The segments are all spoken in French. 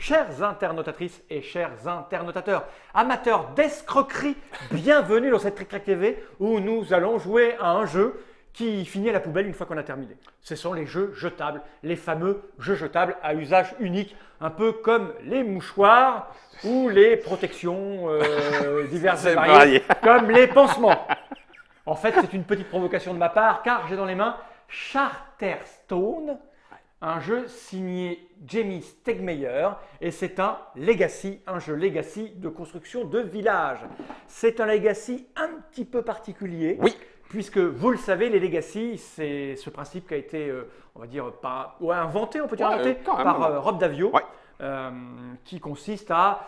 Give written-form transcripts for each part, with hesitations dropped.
Chères internautatrices et chers internautateurs, amateurs d'escroquerie, bienvenue dans cette Trick Track TV où nous allons jouer à un jeu qui finit à la poubelle une fois qu'on a terminé. Ce sont les jeux jetables, les fameux jeux jetables à usage unique, un peu comme les mouchoirs ou les protections diverses et variées, comme les pansements. En fait, c'est une petite provocation de ma part car j'ai dans les mains Charterstone, un jeu signé Jamie Stegmaier et c'est un Legacy, un jeu Legacy de construction de village. C'est un Legacy un petit peu particulier. Oui. Puisque vous le savez, les Legacy, c'est ce principe qui a été, on va dire, inventé, on peut dire inventé, par Rob Daviau, qui consiste à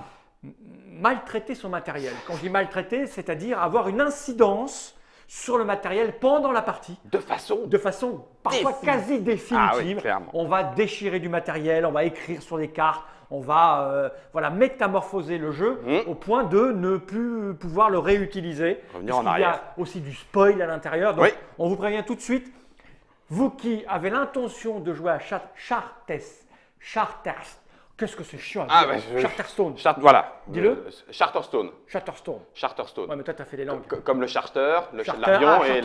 maltraiter son matériel. Quand je dis maltraiter, c'est-à-dire avoir une incidence sur le matériel pendant la partie. De façon parfois quasi définitive. Ah oui, on va déchirer du matériel, on va écrire sur des cartes, on va métamorphoser le jeu au point de ne plus pouvoir le réutiliser. Revenir en arrière. Il y a aussi du spoil à l'intérieur. Donc, on vous prévient tout de suite. Vous qui avez l'intention de jouer à qu'est-ce que c'est chiant à dire. Charterstone. Voilà. Dis-le. Charterstone. Ouais, mais toi, tu as fait les langues. Comme le charter, l'avion et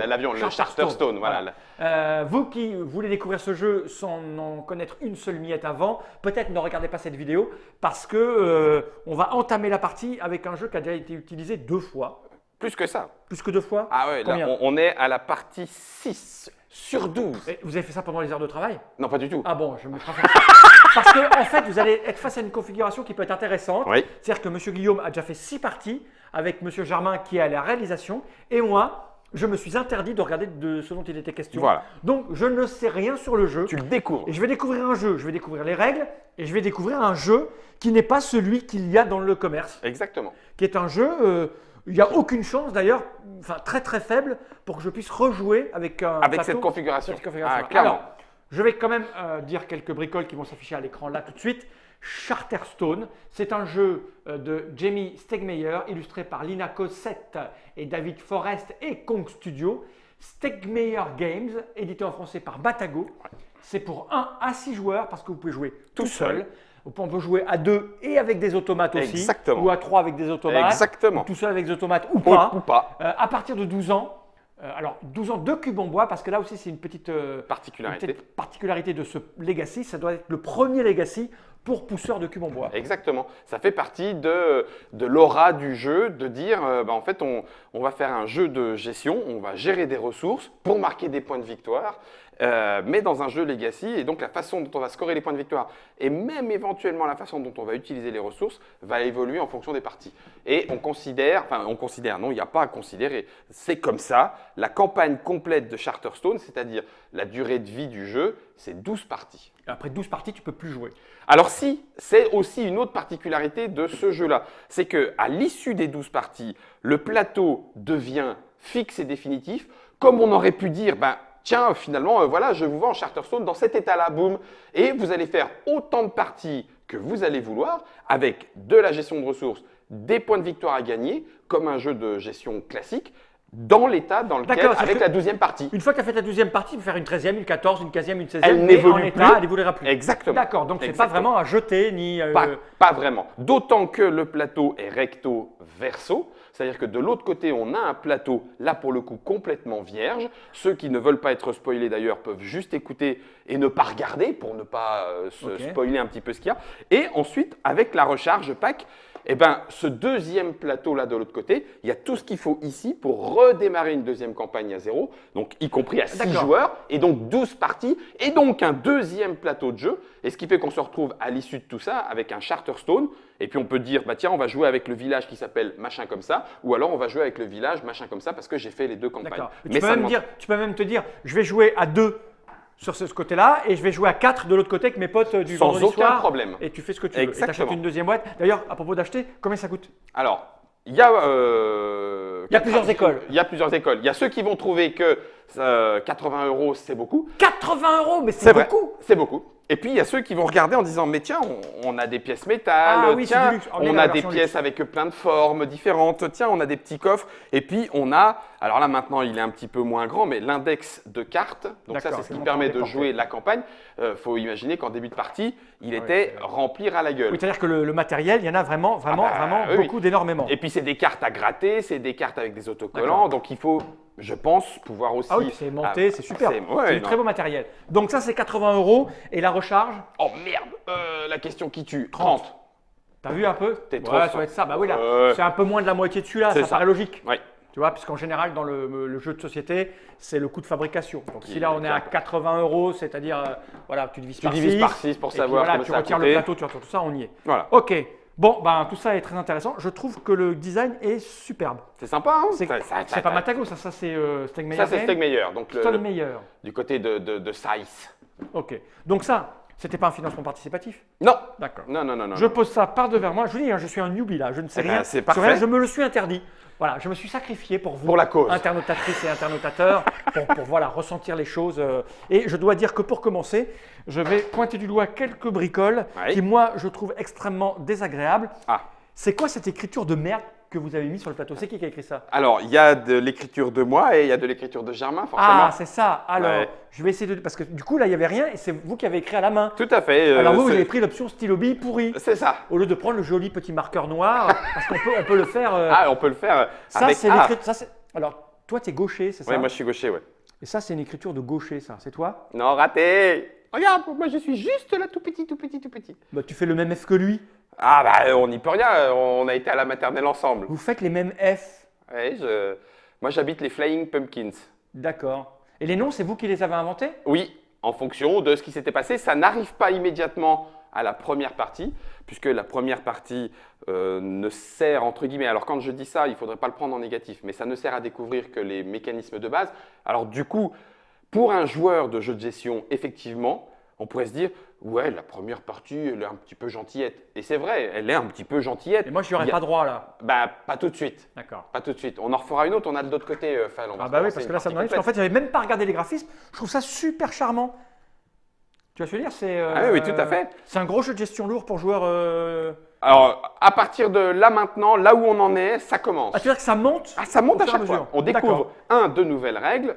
l'avion, le Charterstone. Voilà. Vous qui voulez découvrir ce jeu sans en connaître une seule miette avant, peut-être ne regardez pas cette vidéo parce que on va entamer la partie avec un jeu qui a déjà été utilisé 2 fois. Plus que ça. Plus que 2 fois. Ah ouais, là, on est à la partie 6 sur 12. Et vous avez fait ça pendant les heures de travail? Non, pas du tout. Ah bon, je me préfère ça. Parce que, en fait, vous allez être face à une configuration qui peut être intéressante. Oui. C'est-à-dire que M. Guillaume a déjà fait 6 parties avec M. Germain qui est à la réalisation. Et moi, je me suis interdit de regarder de ce dont il était question. Voilà. Donc, je ne sais rien sur le jeu. Tu le découvres. Et je vais découvrir un jeu, je vais découvrir les règles et je vais découvrir un jeu qui n'est pas celui qu'il y a dans le commerce. Exactement. Qui est un jeu… il n'y a aucune chance d'ailleurs, enfin très très faible, pour que je puisse rejouer avec un avec cette configuration. Ah, clairement. Alors, je vais quand même dire quelques bricoles qui vont s'afficher à l'écran là tout de suite. Charterstone, c'est un jeu de Jamie Stegmaier, illustré par Lina Cossette et David Forrest et Kong Studio. Stegmaier Games, édité en français par Batago. C'est pour 1 à 6 joueurs parce que vous pouvez jouer tout seul. On peut jouer à 2 et avec des automates aussi. Exactement. Ou à 3 avec des automates. Exactement. Ou tout seul avec des automates ou pas. Ou pas. À partir de 12 ans. Alors 12 ans de cubes en bois parce que là aussi c'est une petite particularité de ce Legacy. Ça doit être le premier Legacy pour pousseurs de cubes en bois. Exactement. Ça fait partie de l'aura du jeu, de dire en fait on va faire un jeu de gestion, on va gérer des ressources pour marquer des points de victoire. Mais dans un jeu Legacy, et donc la façon dont on va scorer les points de victoire et même éventuellement la façon dont on va utiliser les ressources va évoluer en fonction des parties. Et on considère, non, il n'y a pas à considérer, c'est comme ça, la campagne complète de Charterstone, c'est-à-dire la durée de vie du jeu, c'est 12 parties. Et après 12 parties, tu ne peux plus jouer. Alors si, c'est aussi une autre particularité de ce jeu-là, c'est qu'à l'issue des 12 parties, le plateau devient fixe et définitif, comme on aurait pu dire, tiens, finalement, voilà, je vous vends Charterstone dans cet état-là, boum. Et vous allez faire autant de parties que vous allez vouloir avec de la gestion de ressources, des points de victoire à gagner, comme un jeu de gestion classique, dans l'état dans lequel, avec la 12e partie. Une fois que tu as fait ta 12e partie, tu peux faire une 13e, une 14e, une 15e, une 16e. Elle n'évolue plus. Elle n'évoluera plus. Exactement. D'accord, donc ce n'est pas vraiment à jeter ni… Pas vraiment. D'autant que le plateau est recto-verso. C'est-à-dire que de l'autre côté, on a un plateau, là pour le coup, complètement vierge. Ceux qui ne veulent pas être spoilés d'ailleurs peuvent juste écouter et ne pas regarder pour ne pas se spoiler un petit peu ce qu'il y a. Et ensuite, avec la recharge pack, ce deuxième plateau-là de l'autre côté, il y a tout ce qu'il faut ici pour redémarrer une deuxième campagne à 0, donc y compris à 6 joueurs, et donc 12 parties, et donc un deuxième plateau de jeu. Et ce qui fait qu'on se retrouve à l'issue de tout ça avec un Charterstone. Et puis on peut dire, tiens, on va jouer avec le village qui s'appelle machin comme ça, ou alors on va jouer avec le village machin comme ça parce que j'ai fait les 2 campagnes. Mais tu peux même te dire, je vais jouer à 2 sur ce côté-là et je vais jouer à 4 de l'autre côté avec mes potes du vendredi soir. Sans aucun problème. Et tu fais ce que tu veux. Et tu achètes une deuxième boîte. D'ailleurs, à propos d'acheter, combien ça coûte? Alors, il y a plusieurs écoles. Il y a plusieurs écoles. Il y a ceux qui vont trouver que 80 € c'est beaucoup. 80 €, mais c'est beaucoup. C'est beaucoup. Et puis, il y a ceux qui vont regarder en disant, mais tiens, on a des pièces métal, Ah oui, c'est tiens, du luxe. On est on dans a la des version pièces avec plein de formes différentes, tiens, on a des petits coffres. Et puis, on a, alors là, maintenant, il est un petit peu moins grand, mais l'index de cartes. Donc ça, D'accord, c'est ce je qui vais permet montrer de en jouer la campagne. Faut imaginer qu'en début de partie, il Ah ouais, était c'est- remplir à la gueule. Oui, c'est-à-dire que le matériel, il y en a vraiment oui. beaucoup, d'énormément. Et puis, c'est des cartes à gratter, c'est des cartes avec des autocollants. D'accord. Donc, il faut, je pense, pouvoir aussi… Ah oui, puis c'est monté, c'est super. ouais, C'est du non. très beau matériel. Donc ça, c'est 80 € et la recharge, Oh merde, la question qui tue. 30. t'as vu un peu? T'es trop Ouais, ça fort. va être ça. Bah oui, là, Ouais. c'est un peu moins de la moitié de celui-là, C'est ça ça. paraît logique. Ouais. Tu vois, puisqu'en général, dans le jeu de société, c'est le coût de fabrication. Donc si Il là, est on est à clair. 80 €, c'est-à-dire, voilà, tu divises Tu par 6. divises par 6 pour et puis savoir voilà, combien tu ça a retires le coûté. plateau, tu retires tout ça, on y est. Voilà. Ok. Bon, ben tout ça est très intéressant. Je trouve que le design est superbe. C'est sympa, hein? C'est pas Matago, ça c'est Stegmeyer. Ça, c'est Stegmeyer, donc Stegmeyer. du côté de Size. Ok. Donc ça, c'était pas un financement participatif? Non, D'accord. non, non, non, non. Je pose ça par devers moi. Je vous dis, hein, je suis un newbie là, je ne sais Eh ben, rien. c'est sur parfait. rien, je me le suis interdit. Voilà, je me suis sacrifié pour vous, Pour la cause. internautatrices et internautateurs, pour voilà, ressentir les choses. Et je dois dire que pour commencer, je vais pointer du doigt quelques bricoles Oui. qui, moi, je trouve extrêmement désagréables. Ah. C'est quoi cette écriture de merde que vous avez mis sur le plateau? C'est qui a écrit ça? Alors, il y a de l'écriture de moi et il y a de l'écriture de Germain, forcément. Ah, c'est ça. Alors, Ouais. je vais essayer de… Parce que du coup, là, il n'y avait rien et c'est vous qui avez écrit à la main. Tout à fait. Alors vous c'est- avez pris l'option stylo bille pourri. C'est ça. Au lieu de prendre le joli petit marqueur noir, parce on peut le faire… Ah, on peut le faire ça, avec… c'est Ah. l'écriture… Alors, toi, tu es gaucher, c'est ça? Ouais, moi, je suis gaucher, ouais. Et ça, c'est une écriture de gaucher, ça. C'est toi? Non, raté. Regarde, moi, je suis juste là, tout petit, tout petit, tout petit. Bah, tu fais le même F que lui. Ah, bah, on n'y peut rien. On a été à la maternelle ensemble. Vous faites les mêmes F. Ouais, moi, j'habite les Flying Pumpkins. D'accord. Et les noms, c'est vous qui les avez inventés? Oui, en fonction de ce qui s'était passé. Ça n'arrive pas immédiatement à la première partie, puisque la première partie ne sert, entre guillemets, alors quand je dis ça, il ne faudrait pas le prendre en négatif, mais ça ne sert à découvrir que les mécanismes de base. Alors du coup, pour un joueur de jeu de gestion, effectivement, on pourrait se dire, ouais, la première partie, elle est un petit peu gentillette. Et c'est vrai, elle est un petit peu gentillette. Et moi, je n'y aurais Il y a- pas droit, là. Bah, pas tout de suite. D'accord. Pas tout de suite. On en refera une autre, on a de l'autre côté, Fal. On va Ah bah oui, recommencer parce une que là, ça me partie donne… Parce qu'en complète. fait, j'avais même pas regardé les graphismes. Je trouve ça super charmant. Tu vois ce que je veux dire? C'est… Ah oui, oui, tout à fait. C'est un gros jeu de gestion lourd pour joueurs… Alors, à partir de là maintenant, là où on en est, ça commence. Ah, tu veux dire que ça monte? Ah, ça monte au à fur et à chaque fois. mesure. On découvre, D'accord. de nouvelles règles,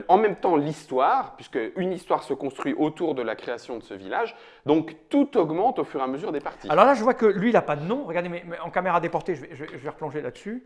en même temps l'histoire, puisque une histoire se construit autour de la création de ce village. Donc, tout augmente au fur et à mesure des parties. Alors là, je vois que lui, il n'a pas de nom. Regardez, mais en caméra déportée, je vais replonger là-dessus.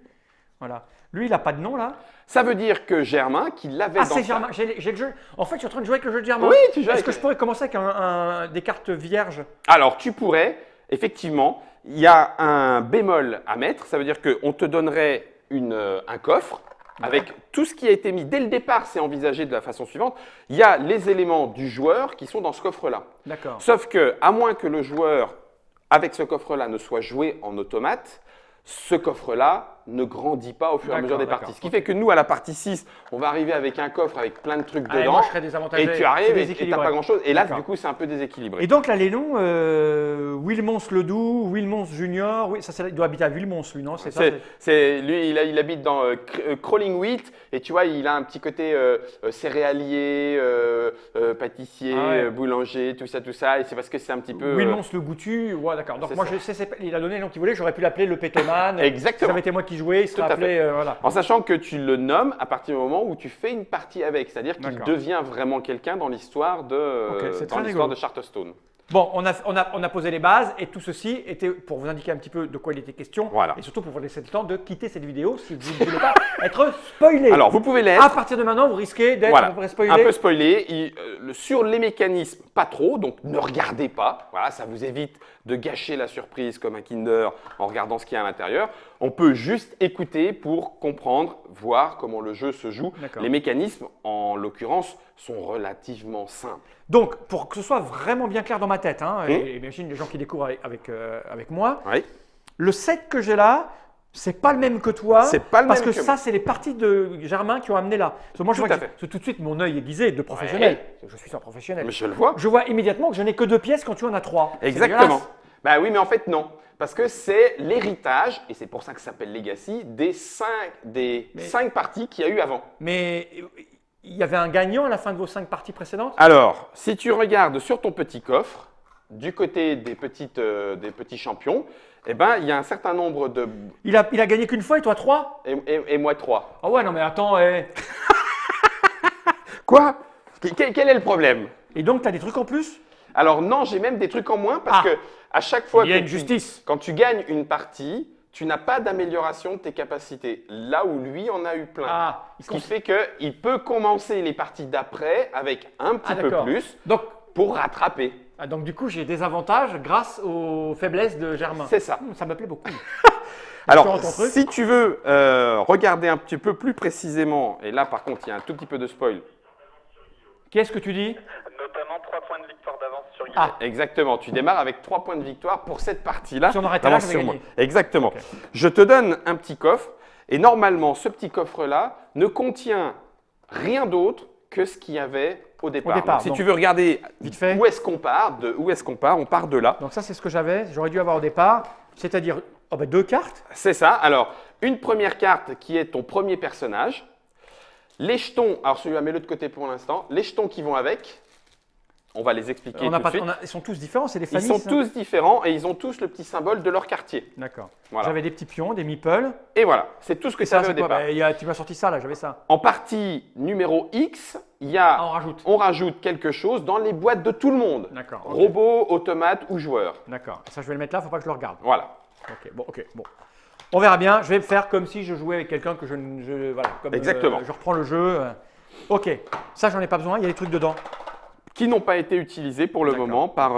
Voilà. Lui, il n'a pas de nom, là. Ça veut dire que Germain, qui l'avait Ah, dans c'est sa- Germain. J'ai le jeu. En fait, je suis en train de jouer avec le jeu de Germain. Oui, tu joues Est-ce avec que je pourrais commencer avec des cartes vierges? Alors, tu pourrais, effectivement, il y a un bémol à mettre. Ça veut dire qu'on te donnerait un coffre avec tout ce qui a été mis dès le départ. C'est envisagé de la façon suivante. Il y a les éléments du joueur qui sont dans ce coffre-là. D'accord. Sauf que, à moins que le joueur, avec ce coffre-là, ne soit joué en automate, ce coffre-là ne grandit pas au fur et à mesure des D'accord, parties. Ce qui fait que nous, à la partie 6, on va arriver avec un coffre avec plein de trucs Ah, et dedans. moi, je serais désavantagé. Et tu arrives C'est et tu déséquilibré. n'as pas grand-chose. Et là, D'accord. du coup, c'est un peu déséquilibré. Et donc là, les noms, Wilmons Ledoux, Wilmons Junior, oui, ça, il doit habiter à Wilmons, lui, non? C'est ça? Lui, il habite dans Crawling Wheat et tu vois, il a un petit côté céréalier, pâtissier, Ah ouais. boulanger, tout ça. Et c'est parce que c'est un petit peu… Wilmons le Goûtu, ouais, d'accord. Donc c'est moi, ça. il a donné le nom qu'il voulait, j'aurais pu l'appeler le Pétoman. Si Exactement. ça avait été moi qui jouais, il serait Tout à appelé, voilà. En sachant que tu le nommes à partir du moment où tu fais une partie avec, c'est-à-dire qu'il D'accord. devient vraiment quelqu'un dans l'histoire Ok, c'est très rigolo. de Charterstone. Bon, on a posé les bases et tout ceci était pour vous indiquer un petit peu de quoi il était question Voilà. et surtout pour vous laisser le temps de quitter cette vidéo si vous ne voulez pas être spoilé. Alors, vous pouvez l'être. à partir de maintenant, vous risquez d'être Voilà, à peu près spoilé. un peu spoilé. Sur les mécanismes, pas trop, donc ne regardez pas. Voilà, ça vous évite de gâcher la surprise comme un Kinder en regardant ce qu'il y a à l'intérieur. On peut juste écouter pour comprendre, voir comment le jeu se joue. D'accord. Les mécanismes, en l'occurrence, sont relativement simples. Donc, pour que ce soit vraiment bien clair dans ma tête, hein, Mmh. et imagine les gens qui découvrent avec moi, Oui. le set que j'ai là, c'est pas le même que toi. C'est pas le parce même que que ça, c'est les parties de Germain qui ont amené là. Parce que moi, je Tout vois à que fait. tout de suite, mon œil aiguisé de professionnel. Je suis un professionnel. Mais je le vois. Je vois immédiatement que je n'ai que 2 pièces quand tu en as 3. C'est Exactement. dégueulasse. Bah oui, mais en fait, non. Parce que c'est l'héritage, et c'est pour ça que ça s'appelle Legacy, des cinq parties qu'il y a eu avant. Mais il y avait un gagnant à la fin de vos 5 parties précédentes? Alors, si tu regardes sur ton petit coffre, du côté des petits champions, eh ben, il y a un certain nombre de… Il a gagné qu'une fois et toi 3? Et moi 3. Ah ouais, non mais attends, Quoi? Quel est le problème? Et donc tu as des trucs en plus? Alors non, j'ai même des trucs en moins parce que à chaque fois Il y a que une justice. quand tu gagnes une partie, tu n'as pas d'amélioration de tes capacités. Là où lui en a eu plein. Ah, Ce qui fait qu'il peut commencer les parties d'après avec un petit peu d'accord. plus Donc, pour rattraper. donc du coup, j'ai des avantages grâce aux faiblesses de Germain. C'est ça. Ça me plaît beaucoup. Alors, Ton truc. si tu veux regarder un petit peu plus précisément, et là par contre il y a un tout petit peu de spoil. Qu'est-ce que tu dis? Notamment 3 points de victoire d'avance sur Guy. Ah, Exactement, tu démarres avec 3 points de victoire pour cette partie-là. Si on arrêtait là, d'avance j'avais sur moi. gagné. Exactement. Ok. Je te donne un petit coffre, et normalement ce petit coffre-là ne contient rien d'autre que ce qu'il y avait au départ. Donc, si donc, tu veux regarder vite fait. où est-ce qu'on part, on part de là. Donc ça, c'est ce que j'aurais dû avoir au départ, c'est-à-dire 2 cartes. C'est ça. Alors, une première carte qui est ton premier personnage. Les jetons, alors celui-là, mets-le de côté pour l'instant. Les jetons qui vont avec, on va les expliquer tout de suite. Ils sont tous différents, c'est des Ils familles. sont ça tous différents et ils ont tous le petit symbole de leur quartier. D'accord. Voilà. J'avais des petits pions, des meeples. Et voilà, c'est tout ce que Et ça ça, avait au c'est quoi? départ. Tu m'as sorti ça là, j'avais ça. En partie numéro X, il y Ah, a, on rajoute. on rajoute quelque chose dans les boîtes de tout le monde. D'accord. ok. Robot, automate ou joueur. D'accord. Ça, je vais le mettre là, faut pas que je le regarde. Voilà. Ok, bon. On verra bien. Je vais faire comme si je jouais avec quelqu'un que voilà. Comme, Exactement. je reprends le jeu. Ok. Ça, j'en ai pas besoin. Il y a des trucs dedans. Qui n'ont pas été utilisés pour le D'accord. moment par…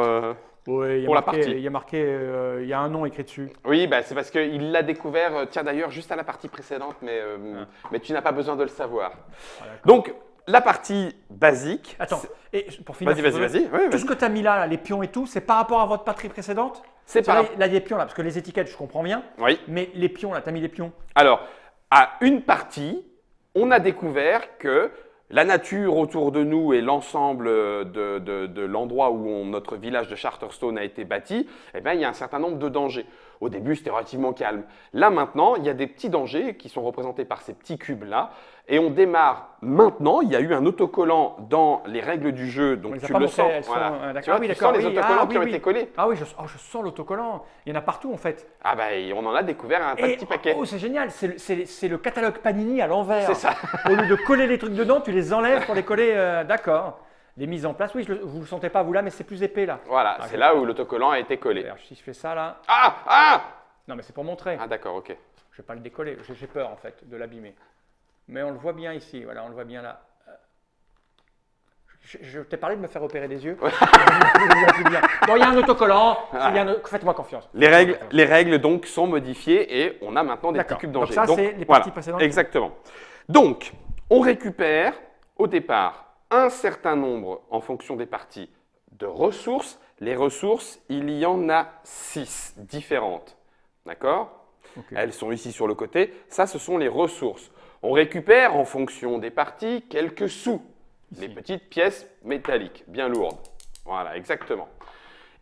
Oui, il y a Pour la marqué, partie. il y a marqué, il y a un nom écrit dessus. Oui, bah, c'est parce qu'il l'a découvert, tiens d'ailleurs, juste à la partie précédente, mais tu n'as pas besoin de le savoir. Ah, d'accord. Donc, la partie basique… Attends. c'est- Et pour finir, Vas-y. Oui, Tout vas-y. ce que tu as mis là, les pions et tout, c'est par rapport à votre patrie précédente? C'est par… Là, il y a des pions là, parce que les étiquettes, je comprends bien. Oui. Mais les pions là, tu as mis les pions. Alors, à une partie, on a découvert que la nature autour de nous et l'ensemble de l'endroit où notre village de Charterstone a été bâti, eh bien, il y a un certain nombre de dangers. Au début, c'était relativement calme. Là, maintenant, il y a des petits dangers qui sont représentés par ces petits cubes-là. Et on démarre maintenant. Il y a eu un autocollant dans les règles du jeu, donc On les a tu pas le montrées, sens. elles sont, Voilà. d'accord. Tu vois, Ah oui, tu d'accord, sens les oui. autocollants Ah qui ont oui, été oui. collés. Ah oui, je sens l'autocollant. Il y en a partout en fait. Ah ben, on en a découvert un Et- petit paquet. Oh, c'est génial, c'est le catalogue Panini à l'envers. C'est ça. Au lieu de coller les trucs dedans, tu les enlèves pour les coller. D'accord. Les mises en place, oui, vous ne le sentez pas vous là, mais c'est plus épais là. Voilà, Ah, c'est là où l'autocollant a été collé. Alors, si je fais ça là. Ah. Non, mais c'est pour montrer. Ah d'accord, ok. Je ne vais pas le décoller, j'ai peur en fait de l'abîmer. Mais on le voit bien ici, voilà, on le voit bien là. Je t'ai parlé de me faire opérer des yeux. Bon, il y a un autocollant, faites-moi confiance. Les règles donc sont modifiées et on a maintenant des petits D'accord. cubes Donc d'Angers. ça, c'est les parties précédentes. Exactement. Donc, on récupère au départ un certain nombre, en fonction des parties, de ressources. Les ressources, il y en a 6 différentes. D'accord? Ok. Elles sont ici sur le côté. Ça, ce sont les ressources. On récupère, en fonction des parties, quelques sous. Ici. Les petites pièces métalliques, bien lourdes. Voilà, exactement.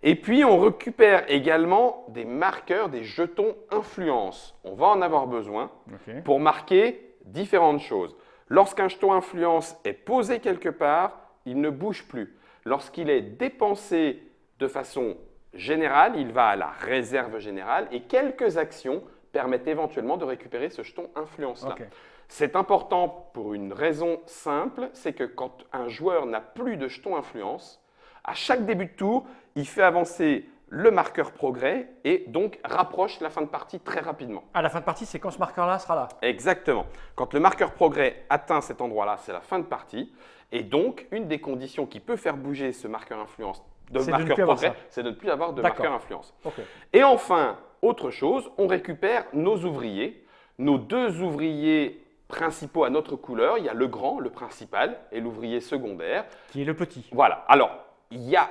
Et puis, on récupère également des marqueurs, des jetons influence. On va en avoir besoin Ok. pour marquer différentes choses. Lorsqu'un jeton influence est posé quelque part, il ne bouge plus. Lorsqu'il est dépensé de façon générale, il va à la réserve générale et quelques actions permettent éventuellement de récupérer ce jeton influence-là. Ok. C'est important pour une raison simple, c'est que quand un joueur n'a plus de jeton influence, à chaque début de tour, il fait avancer le marqueur progrès et donc rapproche la fin de partie très rapidement. À la fin de partie, c'est quand ce marqueur-là sera là. Exactement. Quand le marqueur progrès atteint cet endroit-là, c'est la fin de partie. Et donc, une des conditions qui peut faire bouger ce marqueur influence C'est de ne marqueur plus avoir progrès, ça. c'est de ne plus avoir de D'accord. marqueur influence. Ok. Et enfin, autre chose, on récupère nos ouvriers, nos 2 ouvriers principaux à notre couleur. Il y a le grand, le principal, et l'ouvrier secondaire. Qui est le petit. Voilà. Alors, il y a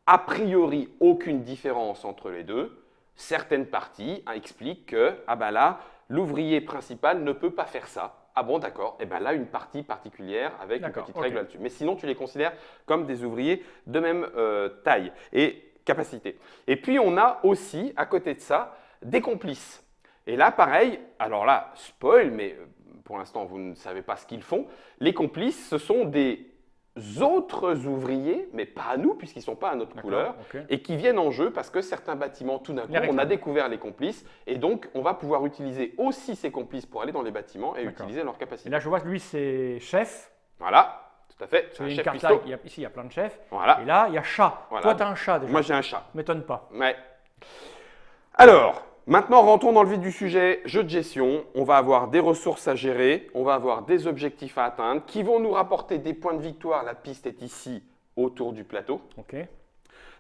a priori aucune différence entre les deux. Certaines parties expliquent que, ah ben là, l'ouvrier principal ne peut pas faire ça. Ah bon, d'accord. Et bien là, une partie particulière avec une D'accord, petite ok. règle là-dessus. Mais sinon, tu les considères comme des ouvriers de même taille et capacité. Et puis, on a aussi, à côté de ça, des complices. Et là, pareil, alors là, spoil, mais pour l'instant, vous ne savez pas ce qu'ils font. Les complices, ce sont des autres ouvriers, mais pas à nous, puisqu'ils ne sont pas à notre couleur, ok. et qui viennent en jeu parce que certains bâtiments, tout d'un coup, Les on a réclament. découvert les complices, et donc on va pouvoir utiliser aussi ces complices pour aller dans les bâtiments et D'accord. utiliser leur Et capacité. là, je vois que lui, c'est chef. Voilà, tout à fait. C'est C'est un une chef carte cuistot. là, ici, il y a plein de chefs. Voilà. Et là, il y a chat. Voilà. Toi, tu as un chat déjà. Moi, j'ai un chat. Ça m'étonne pas. Ouais. Alors, maintenant, rentrons dans le vif du sujet. Jeu de gestion. On va avoir des ressources à gérer. On va avoir des objectifs à atteindre qui vont nous rapporter des points de victoire. La piste est ici, autour du plateau. Ok.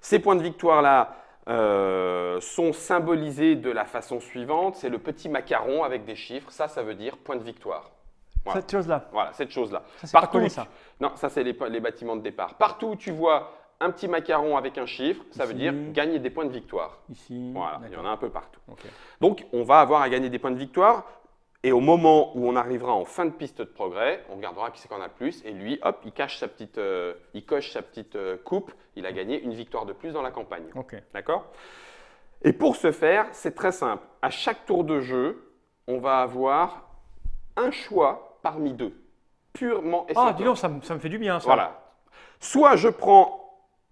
Ces points de victoire-là sont symbolisés de la façon suivante. C'est le petit macaron avec des chiffres. Ça veut dire point de victoire. Voilà. Cette chose-là. Voilà, cette chose-là. Ça, c'est pas Partout collé, où ça. Non, ça, c'est les bâtiments de départ. Partout où tu vois un petit macaron avec un chiffre, ça veut Ici. dire gagner des points de victoire. Ici. Voilà, il y en a un peu partout. Ok. Donc, on va avoir à gagner des points de victoire. Et au moment où on arrivera en fin de piste de progrès, on regardera qui c'est qu'on a le plus. Et lui, hop, il coche sa petite coupe. Il a gagné une victoire de plus dans la campagne. Ok. D'accord? Et pour ce faire, c'est très simple. À chaque tour de jeu, on va avoir un choix parmi deux. Purement et Ah, simplement. dis donc, ça me fait du bien, ça. Voilà. Soit je prends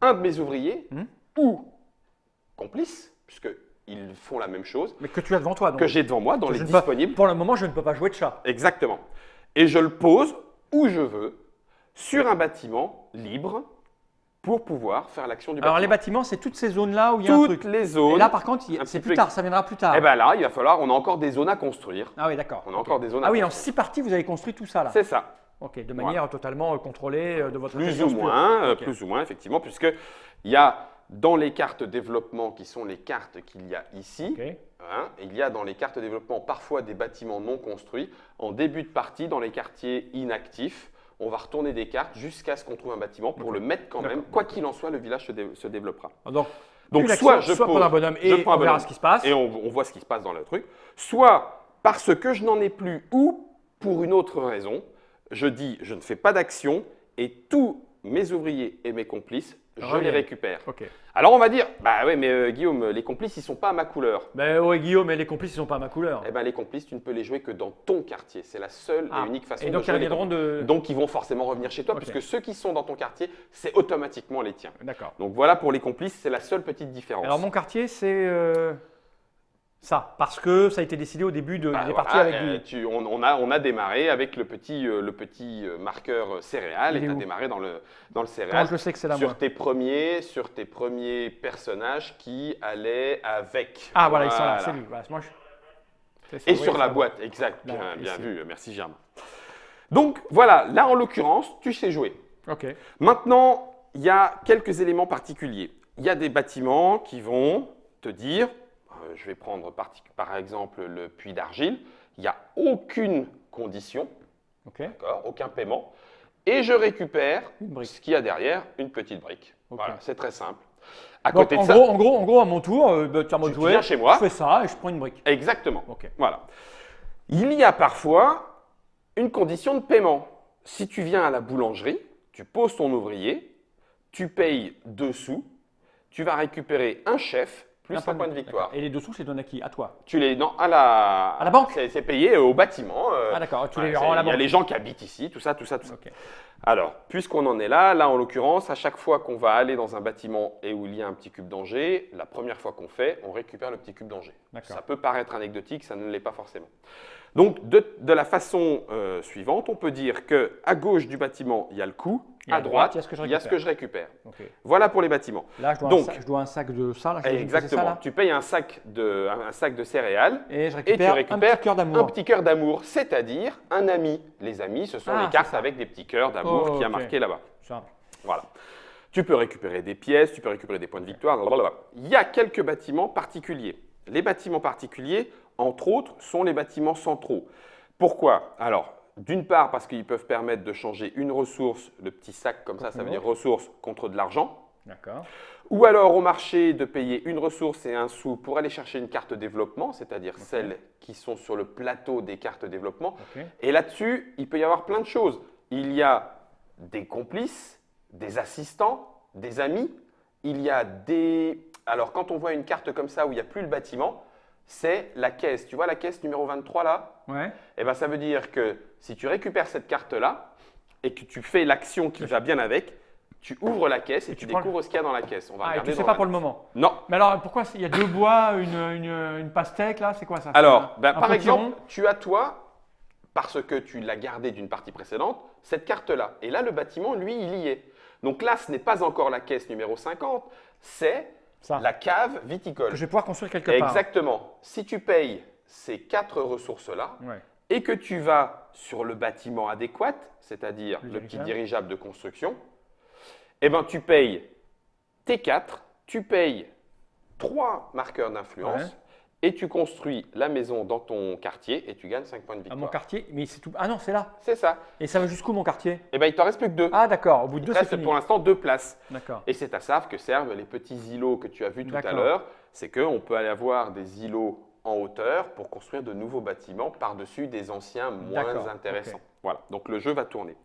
un de mes ouvriers ou complice, puisqu'ils font la même chose, Mais que tu as devant toi. Donc. que j'ai devant moi dans Que les je ne peux- disponibles. Pour le moment, je ne peux pas jouer de chat. Exactement. Et je le pose où je veux, sur un bâtiment libre, pour pouvoir faire l'action du Alors, les bâtiment. bâtiments, c'est toutes ces zones-là où il y a un Toutes truc. les zones. Et là, par contre, un c'est petit plus peu tard, ça viendra plus tard. Eh bien là, il va falloir, on a encore des zones à construire. Ah oui, d'accord. On a encore des zones à Ah oui, en construire. 6 parties, vous avez construit tout ça là. C'est ça. Ok, de manière totalement contrôlée de votre Plus ou intelligence pure. moins, Ok. plus ou moins, effectivement, puisque il y a dans les cartes développement qui sont les cartes qu'il y a ici, Ok. il y a dans les cartes développement parfois des bâtiments non construits. En début de partie, dans les quartiers inactifs, on va retourner des cartes jusqu'à ce qu'on trouve un bâtiment pour le mettre quand même. D'accord. Quoi qu'il en soit, le village se développera. Donc, Donc une soit action, je soit pose, prendre un bonhomme je et prends un on verra bonhomme ce qui se passe. et on voit ce qui se passe dans le truc. Soit parce que je n'en ai plus ou pour une autre raison, je dis je ne fais pas d'action et tous mes ouvriers et mes complices, je Reviennent. les récupère. Ok. Alors on va dire, bah ouais, mais Guillaume, les complices, ils sont pas à ma couleur. Ben ouais, Guillaume, mais les complices, ils sont pas à ma couleur. Eh ben les complices, tu ne peux les jouer que dans ton quartier. C'est la seule Ah. et unique façon Et de donc, jouer ils les reviendront complices. de. Donc ils vont forcément revenir chez toi, Ok. puisque ceux qui sont dans ton quartier, c'est automatiquement les tiens. D'accord. Donc voilà pour les complices, c'est la seule petite différence. Alors, mon quartier, c'est ça. Parce que ça a été décidé au début des Bah, parties voilà, avec lui. on a démarré avec le petit marqueur céréales Il et est tu as où démarré dans le Comment céréal je sais que c'est là, sur moi tes premiers personnages qui allaient avec. Ah, voilà, ils sont là, Voilà. c'est lui. Voilà, moi, c'est Et ça, sur oui, la c'est boîte, exact, Là, bien ici. vu, merci Germain. Donc voilà, là en l'occurrence, tu sais jouer. Ok. Maintenant, il y a quelques éléments particuliers. Il y a des bâtiments qui vont te dire, je vais prendre par exemple le puits d'argile, il n'y a aucune condition, Ok. d'accord, aucun paiement, et je récupère Une brique. ce qu'il y a derrière, une petite brique. Ok. Voilà, c'est très simple. À Donc, côté de en ça, gros, à mon tour, tu as tu joué. viens chez moi. Je fais ça et je prends une brique. Exactement. Ok. Voilà. Il y a parfois une condition de paiement. Si tu viens à la boulangerie, tu poses ton ouvrier, tu payes 2 sous, tu vas récupérer un chef plus un point de victoire. Et les dessous, c'est donné à qui? À toi. Tu les non à la banque. C'est payé au bâtiment. Ah, d'accord, tu ouais, les rends à la Il y a banque. les gens qui habitent ici, tout ça. Ok. Alors, puisqu'on en est là en l'occurrence, à chaque fois qu'on va aller dans un bâtiment et où il y a un petit cube d'Angers, la première fois qu'on fait, on récupère le petit cube d'Angers. D'accord. Ça peut paraître anecdotique, ça ne l'est pas forcément. Donc, de la façon suivante, on peut dire qu'à gauche du bâtiment, il y a le coup, Et à droite, il y a ce que je il y a ce que je récupère. Ok. Voilà pour les bâtiments. Là, je dois, Donc, je dois un sac de ça. Là, j'imagine que c'est exactement. ça, là. Tu payes un sac de céréales. Et je Et tu récupère récupères un petit cœur un d'amour. petit cœur d'amour, c'est-à-dire un ami. Les amis, ce sont Ah, les c'est cartes ça. avec des petits cœurs d'amour Oh, qui a ok. marqué là-bas. Simple. Voilà. Tu peux récupérer des pièces, tu peux récupérer des points de victoire, blablabla. Il y a quelques bâtiments particuliers. Les bâtiments particuliers, entre autres, sont les bâtiments centraux. Pourquoi? Alors, d'une part, parce qu'ils peuvent permettre de changer une ressource, le petit sac comme ça veut dire ressource contre de l'argent. D'accord. Ou alors au marché de payer une ressource et un sou pour aller chercher une carte développement, c'est-à-dire celles qui sont sur le plateau des cartes développement. Ok. Et là-dessus, il peut y avoir plein de choses. Il y a des complices, des assistants, des amis. Il y a des… Alors quand on voit une carte comme ça où il n'y a plus le bâtiment, c'est la caisse. Tu vois la caisse numéro 23 là? Ouais. eh ben, ça veut dire que si tu récupères cette carte-là et que tu fais l'action qui va bien avec, tu ouvres la caisse et tu prends le- découvres ce qu'il y a dans la caisse. On va Ah, et regarder tu sais dans pas la- pour le moment. Non. Mais alors, pourquoi il y a 2 bois, une pastèque là? C'est quoi ça? Alors, Un par potiron? exemple, tu as toi, parce que tu l'as gardé d'une partie précédente, cette carte-là. Et là, le bâtiment, lui, il y est. Donc là, ce n'est pas encore la caisse numéro 50, c'est Ça. la cave viticole. Que je vais pouvoir construire quelque part. Exactement. Si tu payes ces 4 ressources-là Ouais. et que tu vas sur le bâtiment adéquat, c'est-à-dire Le le petit dirigeable. dirigeable de construction, eh ben, tu payes tes 4, tu payes 3 marqueurs d'influence Ouais. et tu construis la maison dans ton quartier et tu gagnes 5 points de À victoire. mon quartier, mais c'est tout. Ah non, c'est là. C'est ça. Et ça va jusqu'où mon quartier? Eh ben, il t'en reste plus que 2. Ah d'accord, au bout de Il 2 te c'est reste fini. pour l'instant 2 places. D'accord. Et c'est à ça que servent les petits îlots que tu as vus tout à D'accord. l'heure. C'est qu'on peut aller avoir des îlots en hauteur pour construire de nouveaux bâtiments par-dessus des anciens moins D'accord, intéressants. ok. Voilà, donc le jeu va tourner.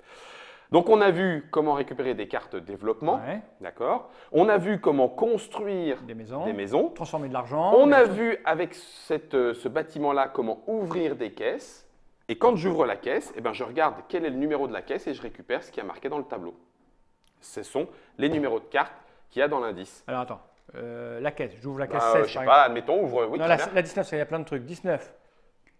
Donc on a vu comment récupérer des cartes développement, Ouais. d'accord. On a vu comment construire Des maisons. des maisons. Transformer de l'argent. On des a choses. vu avec ce bâtiment-là comment ouvrir des caisses. Et quand j'ouvre la caisse, eh ben, je regarde quel est le numéro de la caisse et je récupère ce qui est marqué dans le tableau. Ce sont les numéros de cartes qu'il y a dans l'indice. Alors attends, la caisse, j'ouvre la caisse Bah, 16 je sais par pas, admettons, ouvre. Oui, Non, très la, bien. la 19, il y a plein de trucs. 19.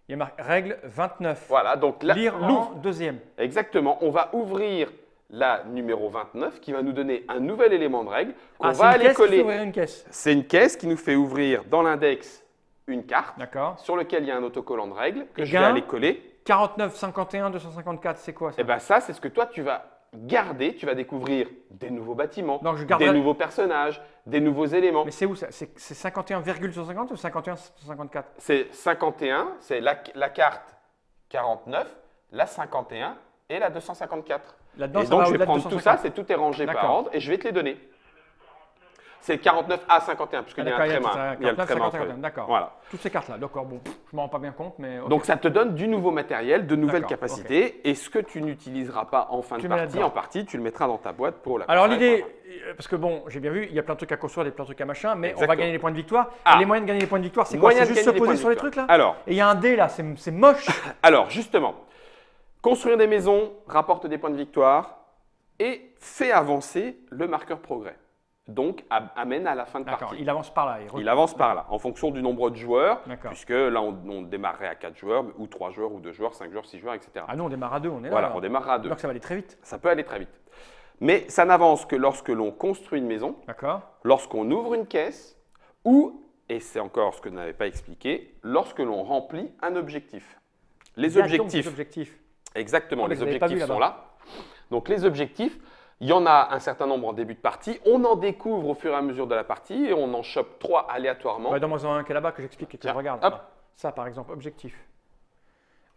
Il y a marqué règle 29. Voilà, donc là, Lire l'ouvre. en deuxième. Exactement, on va ouvrir la numéro 29 qui va nous donner un nouvel élément de règle qu'on Ah, va c'est une aller caisse qui fait coller. ouvrir une caisse. C'est une caisse qui nous fait ouvrir dans l'index une carte D'accord. sur lequel il y a un autocollant de règles que Et je vais gain. aller coller. 49, 51, 254, c'est quoi ça? Et bien ça, c'est ce que toi, tu vas garder. Tu vas découvrir des nouveaux bâtiments, Donc, je des garderai- nouveaux personnages, des nouveaux éléments. Mais c'est où ça? C'est 51,150 ou 51,154? C'est 51, c'est la carte 49, la 51 et la 254. Là-dedans, Et ça donc, va je vais au-delà de prendre tout 250. ça, c'est tout est rangé par D'accord. ordre et je vais te les donner. C'est 49 à 51, puisqu'il y a un D'accord, tréma. tout ça, Il y a le 49, tréma 50, entre les 51, d'accord. Voilà. Toutes ces cartes-là, d'accord, bon, je ne m'en rends pas bien compte, mais. ok. Donc, ça te donne du nouveau matériel, de nouvelles D'accord, capacités. Et ce que tu n'utiliseras pas en fin de Tu mets partie, là-dedans. en partie, tu le mettras dans ta boîte pour la Alors console. l'idée, parce que bon, j'ai bien vu, il y a plein de trucs à construire, des plein de trucs à machin, mais on va Exactement. gagner des points de victoire. Ah. Et les moyens de gagner des points de victoire, c'est quoi? Moyen C'est de juste se gagner des poser points de sur les victoire. trucs là? Alors, Et il y a un dé là, c'est moche. Alors, justement, construire des maisons rapporte des points de victoire et fait avancer le marqueur progrès. Donc, amène à la fin de D'accord, partie. il avance par là. Il avance par là, en fonction du nombre de joueurs, D'accord. puisque là, on démarrerait à 4 joueurs, ou 3 joueurs, ou 2 joueurs, 5 joueurs, 6 joueurs, etc. Ah nous, on démarre à 2, on est là. Voilà, là. on démarrera à 2. Donc ça va aller très vite. Ça peut aller très vite. Mais ça n'avance que lorsque l'on construit une maison, D'accord. lorsqu'on ouvre une caisse, ou, et c'est encore ce que je n'avais pas expliqué, lorsque l'on remplit un objectif. Les Il y a donc objectifs. des objectifs. Exactement, Oh, mais les vous l'avez pas vu objectifs sont là-bas. là. Donc les objectifs, il y en a un certain nombre en début de partie. On en découvre au fur et à mesure de la partie et on en chope 3 aléatoirement. Ouais, donne-moi un qui est là-bas que j'explique et que je Tiens, regarde. hop. Ça, par exemple, objectif.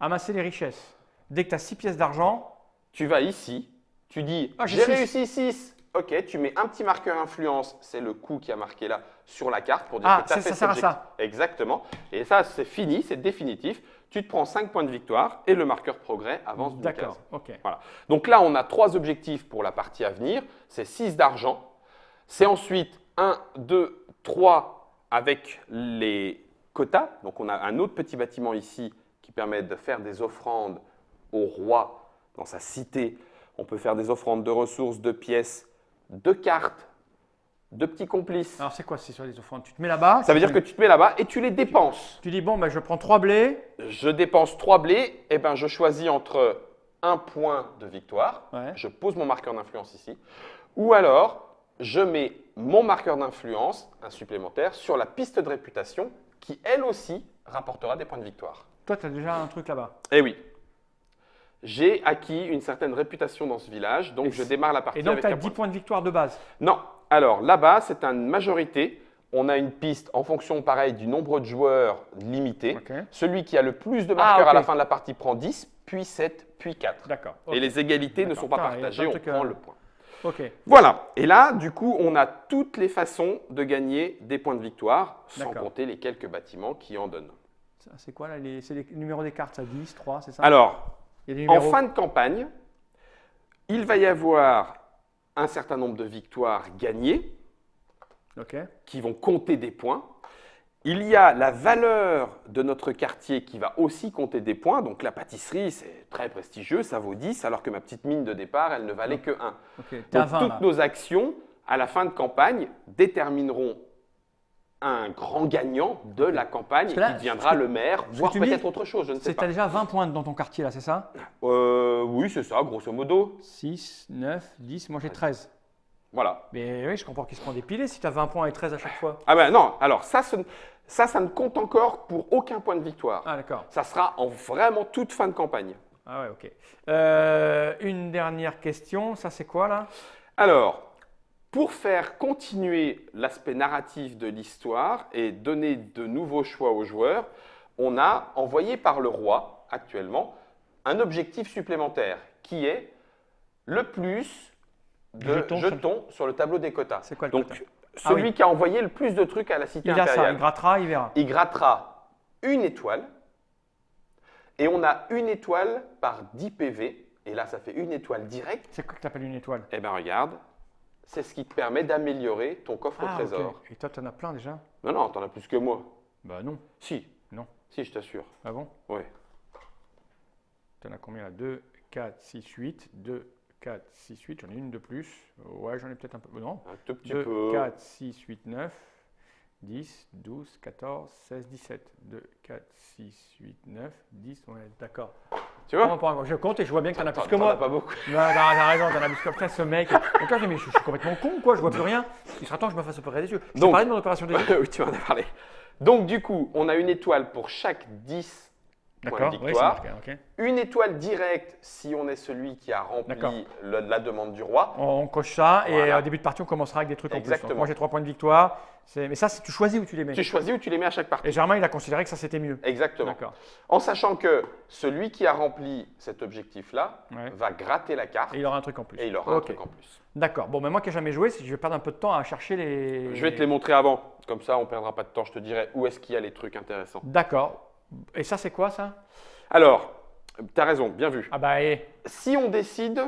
Amasser les richesses. Dès que tu as 6 pièces d'argent, Tu vas ici, tu dis Ah, j'ai j'ai six. réussi 6. Ok, tu mets un petit marqueur influence, c'est le coup qui a marqué là sur la carte pour dire Ah, que tu as ça fait sert à cet ça. objectif. Exactement. Et ça, c'est fini, c'est définitif. Tu te prends 5 points de victoire et le marqueur progrès avance d'une d'accord, case. ok. Voilà. Donc là, on a 3 objectifs pour la partie à venir. C'est 6 d'argent. C'est ensuite 1, 2, 3 avec les quotas. Donc on a un autre petit bâtiment ici qui permet de faire des offrandes au roi dans sa cité. On peut faire des offrandes de ressources, de pièces, de cartes, de petits complices. Alors c'est quoi c'est sur les offrandes? Tu te mets là-bas. Ça veut dire que tu te mets là-bas et tu les dépenses. Tu dis, bon, ben, je prends 3 blés. Je dépense 3 blés, et ben je choisis entre un point de victoire, Ouais. je pose mon marqueur d'influence ici, ou alors je mets mon marqueur d'influence, un supplémentaire, sur la piste de réputation qui elle aussi rapportera des points de victoire. Toi, tu as déjà un truc là-bas. Eh oui, j'ai acquis une certaine réputation dans ce village, donc Et je démarre la partie Et donc, avec tu as un 10 point. points de victoire de base. Non, alors là-bas c'est une majorité. On a une piste en fonction, pareil, du nombre de joueurs limité. Ok. Celui qui a le plus de marqueurs Ah, ok. à la fin de la partie prend 10, puis 7, puis 4. D'accord. Et les égalités ne D'accord. sont pas Putain, il y a partagées, plein on de trucs, prend le point. Ok. Voilà. Et là, du coup, on a toutes les façons de gagner des points de victoire, sans D'accord. compter les quelques bâtiments qui en donnent. Ça, c'est quoi là c'est les numéros des cartes, ça 10, 3, c'est ça? Alors, Il y a des en numéros. fin de campagne, il va y avoir un certain nombre de victoires gagnées Ok. qui vont compter des points. Il y a la valeur de notre quartier qui va aussi compter des points. Donc la pâtisserie, c'est très prestigieux, ça vaut 10, alors que ma petite mine de départ, elle ne valait que 1. Ok, t'es à Donc 20 toutes là. nos actions, à la fin de campagne, détermineront un grand gagnant de la campagne Parce que là, qui deviendra le maire, que voire tu me dis, peut-être autre chose, je ne sais C'est pas. t'as déjà 20 points dans ton quartier là, c'est ça? Oui, c'est ça, grosso modo. 6, 9, 10, moi j'ai 13. Voilà. Mais oui, je comprends qu'il se prend des pilés si tu as 20 points et 13 à chaque fois. Ah ben non, alors ça ne compte encore pour aucun point de victoire. Ah d'accord. Ça sera en vraiment toute fin de campagne. Ah ouais, ok. Une dernière question, ça c'est quoi là? Alors, pour faire continuer l'aspect narratif de l'histoire et donner de nouveaux choix aux joueurs, on a envoyé par le roi, actuellement, un objectif supplémentaire qui est le plus de Jetons jetons sur le tableau des quotas. C'est quoi le Donc, quota? celui Ah oui. qui a envoyé le plus de trucs à la cité Il a ça, impériale, il grattera, il verra. il grattera une étoile. Et on a une étoile par 10 PV. Et là, ça fait une étoile directe. C'est quoi que tu appelles une étoile? Eh bien, regarde, c'est ce qui te permet d'améliorer ton coffre au Ah trésor. ok. Et toi, tu en as plein déjà? Non, non, t'en as plus que moi. Bah non. Si. Non. Si, je t'assure. Ah bon? Ouais. Tu en as combien là? 2, 4, 6, 8. 2, 4, 6, 8. J'en ai une de plus. Ouais, j'en ai peut-être un peu. Non. Un tout petit 2, peu. 4, 6, 8, 9, 10, 12, 14, 16, 17. 2, 4, 6, 8, 9, 10. Ouais, d'accord. Tu vois? Je compte et je vois bien que tu en as plus que T'en as moi. pas beaucoup. Non, t'as raison, t'en as plus que putain, ce mec. Donc là, je dis, mais je suis complètement con, quoi, je vois plus rien. Il sera temps que je me fasse opérer des yeux. Je t'ai Donc- parlé de mon opération des yeux. Oui, tu m'en as parlé. Donc, du coup, on a une étoile pour chaque 10 points de oui, c'est victoire. marqué, ok. Une étoile directe si on est celui qui a D'accord. rempli la demande du roi. On coche ça et Voilà. au début de partie, on commencera avec des trucs en plus. Exactement. Donc, moi, j'ai 3 points de victoire. Mais ça, tu choisis où tu les mets. Tu choisis où tu les mets à chaque partie. Et Germain, il a considéré que ça, c'était mieux. Exactement. D'accord. En sachant que celui qui a rempli cet objectif-là Ouais. va gratter la carte Et il aura un truc en plus. et il aura un Ok. truc en plus. D'accord. Bon, mais moi qui n'ai jamais joué, si je vais perdre un peu de temps à chercher les. Je vais te les montrer avant. Comme ça, on ne perdra pas de temps. Je te dirai où est-ce qu'il y a les trucs intéressants. D'accord. Et ça, c'est quoi ça? Alors, tu as raison, bien vu. Ah bah, Si on décide,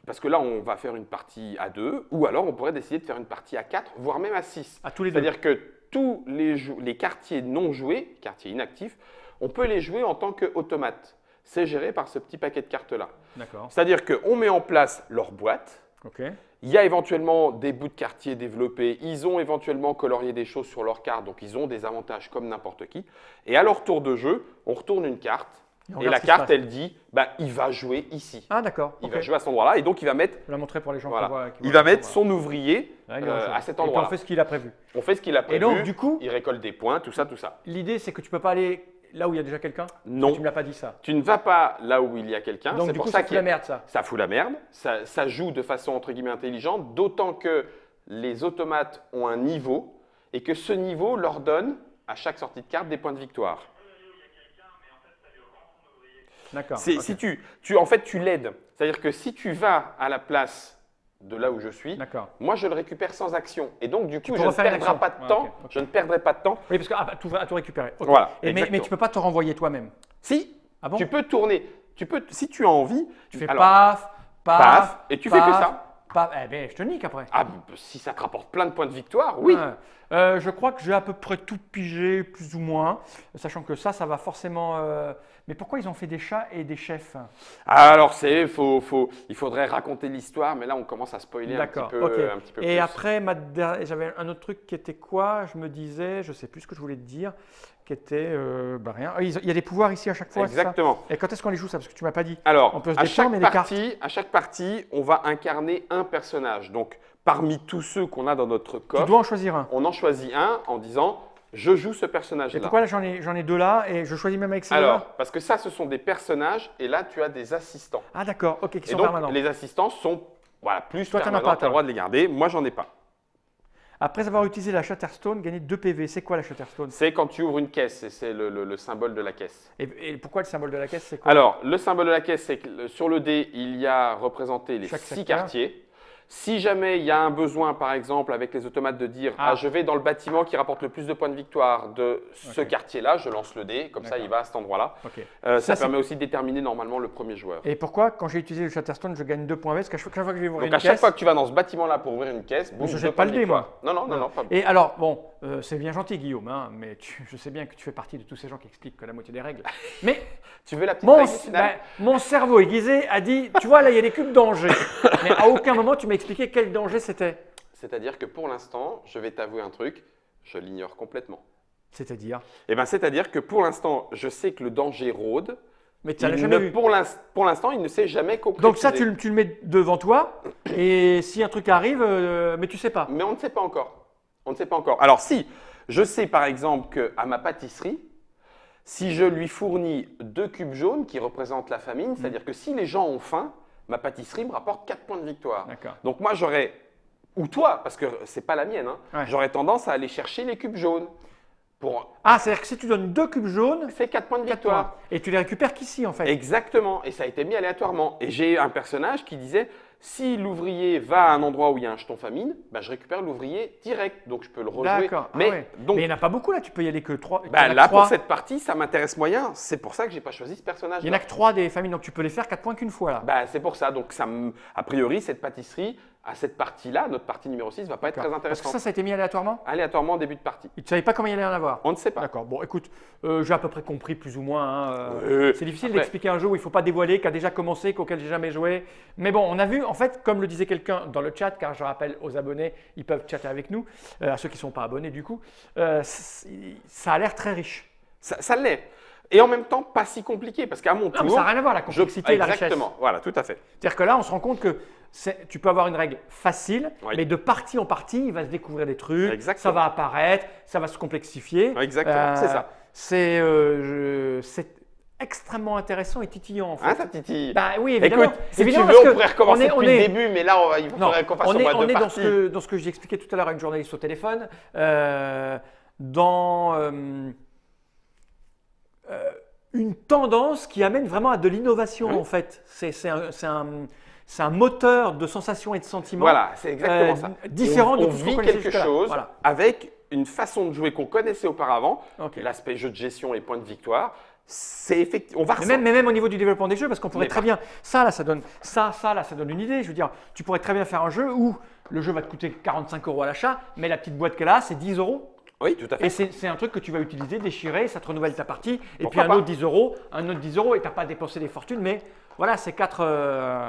parce que là, on va faire une partie à 2, ou alors on pourrait décider de faire une partie à 4, voire même à 6. à tous les deux. C'est-à-dire que tous les quartiers non joués, quartiers inactifs, on peut les jouer en tant qu'automates. C'est géré par ce petit paquet de cartes-là. D'accord. C'est-à-dire qu'on met en place leur boîte. Ok. Il y a éventuellement des bouts de quartier développés. Ils ont éventuellement colorié des choses sur leur carte, donc ils ont des avantages comme n'importe qui. Et à leur tour de jeu, on retourne une carte. on Et regarde la ce qui se carte, passe. elle dit, bah, il va jouer ici. Ah, d'accord. Il ok. va jouer à cet endroit-là. Et donc, il va mettre, Je vais la montrer pour les gens voilà, qui voient. il va mettre son ouvrier à cet Et puis on endroit-là. fait ce qu'il a prévu. On fait ce qu'il a prévu. Et donc, du coup, il récolte des points, tout ça, tout ça. l'idée, c'est que tu peux pas aller là où il y a déjà quelqu'un. Non. Tu me l'as pas dit ça. Tu ne vas pas là où il y a quelqu'un. Donc, C'est du pour coup, ça ça fout qu'il la merde, ça. Ça fout la merde. Ça joue de façon entre guillemets intelligente, d'autant que les automates ont un niveau et que ce niveau leur donne à chaque sortie de carte des points de victoire. D'accord. C'est- ok. Si en fait, tu l'aides. C'est-à-dire que si tu vas à la place de là où je suis, D'accord. moi je le récupère sans action. Et donc du coup, peux je ne refaire une perdrai action. pas de Ouais, temps. ok, ok. Je ne perdrai pas de temps. Oui, parce que à tout récupérer. Ok. Voilà, Mais exactement. tu peux pas te renvoyer toi-même. Si Ah bon? tu peux tourner, si tu as envie, Tu fais alors, paf, paf, paf, et tu fais que ça. Paf. Eh ben, je te nique après. Ah, si ça te rapporte plein de points de victoire, oui. Ouais. Je crois que j'ai à peu près tout pigé, plus ou moins, sachant que ça va forcément. Mais pourquoi ils ont fait des chats et des chefs? Alors il faudrait raconter l'histoire, mais là on commence à spoiler un petit D'accord. peu, ok. un petit peu Et plus. après, j'avais un autre truc qui était quoi? Je me disais, je sais plus ce que je voulais te dire, qui était bah rien. Ah, il y a des pouvoirs ici à chaque fois. c'est ça. Exactement. Et quand est-ce qu'on les joue ça? Parce que tu m'as pas dit. Alors, On peut se à détendre, mais les cartes. à chaque partie, on va incarner un personnage. Donc, parmi tous ceux qu'on a dans notre Tu coffre, dois en choisir un. on en choisit un en disant je joue ce Et personnage-là. pourquoi là j'en ai deux là et je choisis même avec ces deux Alors, là? parce que ça, ce sont des personnages et là, tu as des assistants. Ah d'accord, ok, qui Et sont donc, permanents. les assistants sont plus Toi, t'en as permanents, pas, tu as toi. le droit de les garder. Moi, j'en ai pas. Après avoir utilisé la Shatterstone, gagner 2 PV. C'est quoi la Shatterstone? C'est quand tu ouvres une caisse et c'est le symbole de la caisse. Et pourquoi le symbole de la caisse, c'est quoi? Alors, le symbole de la caisse, c'est que sur le dé, il y a représenté les Chaque 6 secteur. quartiers. Si jamais il y a un besoin, par exemple, avec les automates, de dire Ah. je vais dans le bâtiment qui rapporte le plus de points de victoire de ce Ok. quartier-là, je lance le dé, comme ça D'accord. il va à cet endroit-là. Ok. Ça Ça, c'est- permet aussi de déterminer normalement le premier joueur. Et pourquoi, quand j'ai utilisé le Chatterstone, je gagne 2 points parce qu'à chaque fois que je vais ouvrir Donc une à chaque caisse, fois que tu vas dans ce bâtiment-là pour ouvrir une caisse, boum, je 2 jette points pas de le dé, victoire. Non, pas. Et alors, bon, c'est bien gentil, Guillaume, hein, mais je sais bien que tu fais partie de tous ces gens qui expliquent que la moitié des règles. Mais Tu veux la petite mon, règle finale mon cerveau aiguisé a dit, tu vois, là, il y a des cubes danger. Mais à aucun moment, tu m'as expliqué quel danger c'était. C'est-à-dire que pour l'instant, je vais t'avouer un truc, je l'ignore complètement. C'est-à-dire, Eh bien, c'est-à-dire que pour l'instant, je sais que le danger rôde. mais tu l'as Il jamais ne- vu. pour l'instant, il ne s'est jamais concrétisé. Donc ça, tu le mets devant toi, et si un truc arrive, mais tu sais pas. Mais on ne sait pas encore. On ne sait pas encore. Alors si, je sais par exemple qu'à ma pâtisserie, si je lui fournis 2 cubes jaunes qui représentent la famine, c'est-à-dire que si les gens ont faim, ma pâtisserie me rapporte 4 points de victoire. D'accord. Donc moi j'aurais, ou toi, parce que c'est pas la mienne, hein, Ouais. j'aurais tendance à aller chercher les cubes jaunes. Pour Ah, c'est-à-dire que si tu donnes 2 cubes jaunes, c'est 4 points de 4 victoire. points. Et tu les récupères qu'ici, en fait. Exactement, et ça a été mis aléatoirement. Et j'ai un personnage qui disait, si l'ouvrier va à un endroit où il y a un jeton famine, ben, je récupère l'ouvrier direct, donc je peux le rejouer. D'accord. Ah Mais ouais. donc, Mais il n'y en a pas beaucoup, là. Tu peux y aller que 3. bah, là, pour cette partie, ça m'intéresse moyen. C'est pour ça que j'ai pas choisi ce personnage. Il n'y en a que 3 des familles, donc tu peux les faire 4 points qu'une fois, là. Bah, c'est pour ça. Donc, a priori, cette pâtisserie, à cette partie-là, notre partie numéro 6, va pas être très Parce que intéressante. ça a été mis aléatoirement. Aléatoirement en début de partie. Et tu ne savais pas comment il allait en avoir. On ne sait pas. D'accord. Bon, écoute, j'ai à peu près compris plus ou moins. Hein, c'est difficile après- d'expliquer un jeu où il ne faut pas dévoiler, qui a déjà commencé, qu'auquel j'ai jamais joué. Mais bon, on a vu, en fait, comme le disait quelqu'un dans le chat, car je rappelle aux abonnés, ils peuvent chatter avec nous, à ceux qui ne sont pas abonnés du coup, ça a l'air très riche. Ça l'est. Et en même temps, pas si compliqué, parce qu'à mon Non, tour, mais ça n'a rien à voir, la complexité et la richesse. exactement. Voilà, tout à fait. C'est-à-dire que là, on se rend compte que tu peux avoir une règle facile, Oui. mais de partie en partie, il va se découvrir des trucs, Exactement. ça va apparaître, ça va se complexifier. Exactement, c'est ça. C'est extrêmement intéressant et titillant en fait. Hein, ça titille. Bah oui, évidemment. Écoute, si Évidemment, tu parce veux, on que pourrait recommencer on depuis est- le début, mais là, il Non, faudrait qu'on fasse on au est, moins on 2 est parties. dans ce que j'ai expliqué tout à l'heure à une journaliste au téléphone. Dans une tendance qui amène vraiment à de l'innovation Oui. en fait. C'est un moteur de sensations et de sentiments. Voilà, c'est exactement ça. Différent de on tout ce qu'on vit connaissait quelque jusque-là. chose Voilà. avec une façon de jouer qu'on connaissait auparavant. Ok. L'aspect jeu de gestion et points de victoire, c'est effectivement. On va Mais même au niveau du développement des jeux, parce qu'on pourrait Mais très bien. Ça, là, ça donne une idée. Je veux dire, tu pourrais très bien faire un jeu où le jeu va te coûter 45 € à l'achat, mais la petite boîte qu'elle a, c'est 10 €. Oui, tout à fait. Et c'est un truc que tu vas utiliser, déchirer, ça te renouvelle ta partie. Et Pourquoi puis pas. un autre 10 €, un autre 10 €, et tu n'as pas dépensé des fortunes, mais voilà, c'est 4.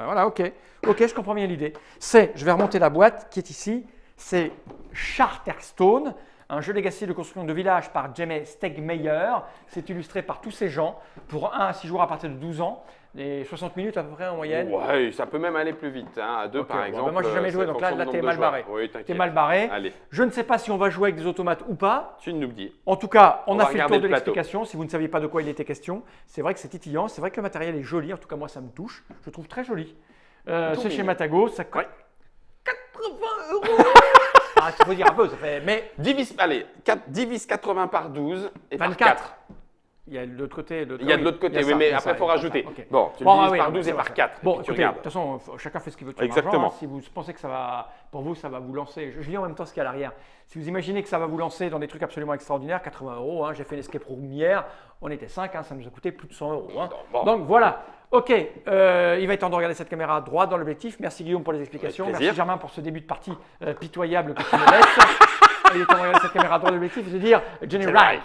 Voilà, ok. Ok, je comprends bien l'idée. Je vais remonter la boîte qui est ici, c'est Charterstone, un jeu legacy de construction de village par Jamie Stegmeyer. C'est illustré par tous ces gens pour 1 à 6 jours à partir de 12 ans. Et 60 minutes à peu près en moyenne. Ouais, ça peut même aller plus vite. Hein. À 2, Ok, par bon, exemple. ben moi, j'ai jamais c'est joué, en donc là, fonction du t'es nombre mal de joueurs. barré. Oui, T'es t'inquiète. mal barré. Allez, Je ne sais pas si on va jouer avec des automates ou pas. tu nous dis. En tout cas, on On a va fait le regarder tour de le plateau. l'explication. Si vous ne saviez pas de quoi il était question, c'est vrai que c'est titillant. C'est vrai que le matériel est joli. En tout cas, moi, ça me touche. Je le trouve très joli. C'est chez mignon. Matago. Ça coûte Ouais. 80 €. Ah, il faut dire un peu. Ça fait. Mais Divise 80 par 12 et par 24. 4. Il y a de l'autre côté. Il y a de l'autre côté, oui, mais après, il faut rajouter. Bon, tu le ah divises oui, par non, 12 c'est et vrai, par ça. 4. Bon, et puis tu écoutez, de regardes. toute façon, chacun fait ce qu'il veut de son Exactement. argent, hein. Si vous pensez que ça va, pour vous, ça va vous lancer. Je lis en même temps ce qu'il y a à l'arrière. Si vous imaginez que ça va vous lancer dans des trucs absolument extraordinaires, 80 €. Hein, j'ai fait l'escape room hier. On était 5, hein, ça nous a coûté plus de 100 €. Hein. Bon. Donc voilà. Ok, il va être temps de regarder cette caméra droit dans l'objectif. Merci Guillaume pour les explications. Avec Merci plaisir. Germain pour ce début de partie pitoyable que tu me laisses. Il est temps de regarder cette caméra droit dans l'objectif et de dire Jenny Reich.